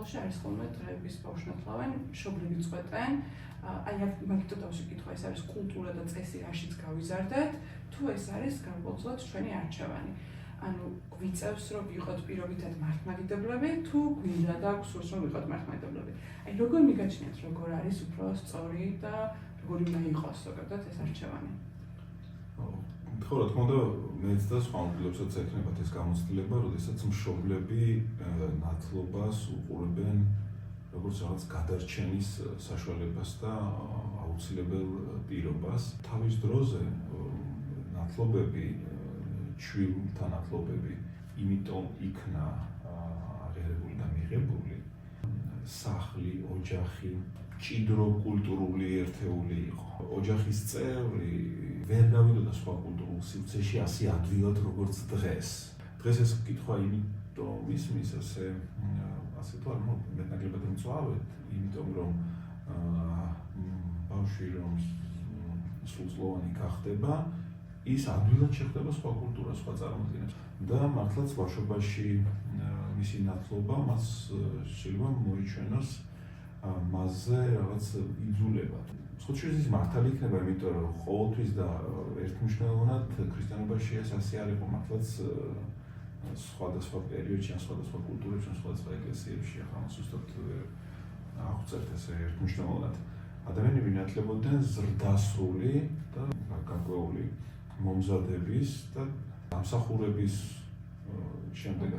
სოფელში არის ხოლმე დღეების ბავშვნათლავენ, მშობლები წვეტენ. აი აქ მაგითო დავშეკითხვა, ეს არის კულტურა და წესი, რაშიც გავიზარდეთ, თუ ეს არის გარკვეულწილად ჩვენი არჩევანი. ანუ გვიწევს რომ ვიყოთ პირობითად მართლმადიდებლები, თუ გვინდა და გვსურს რომ ვიყოთ მართლმადიდებლები. აი როგორ მიგაჩნიათ, როგორ არის უფრო სწორი და როგორ უნდა იყოს ზოგადად ეს არჩევანი? ხო, რა თქმა უნდა, მეც და სხვა მგლებსაც ექნებათ ეს გამოცდილება, როდესაც მშობლები ნათლობას უყურებენ როგორც რაღაც გადარჩენის საშუალებას და აუცილებელ პირობას. თავის დროზე ნათლობები, ჩვილთა ნათლობები, იმიტომ იქნა აღიარებული და მიღებული, სახლი, ოჯახი, ჭიდრო კულტურული ერთეული იყო. ოჯახის წევრი ვერ გავიდოდა სხვა კულტურულ სივრცეში ასე ადვილად როგორც დღეს. დღეს ეს კითხვა იმიტომ ისმის ასე თუ არ მეტნაკლებად მწვავედ, იმიტომ რომ ბავშვი რომ სრულწლოვანი გახდება, ის ადვილად შეხვდება სხვა კულტურას, სხვა წარმოდგენებს და მართლაც ბავშვობაში მისი ნათლობა მას შეიძლება მოიჩვენოს მასზე რაღაც იძულება. სხვადასხვა ის მართალი იქნება, იმიტომ რომ ყოველთვის და ერთმნიშვნელოვნად ქრისტიანობაში ეს ასე არ იყო, მართლაც სხვადასხვა პერიოდში, სხვადასხვა კულტურებში, სხვადასხვა ეკლესიებში, ახლა ზუსტად აღწერთ ესე ერთმნიშვნელოვნად. ადამიანები ნათლებოდნენ ზრდასრული და გარკვეული მომზადების და დამსახურების შემდეგაც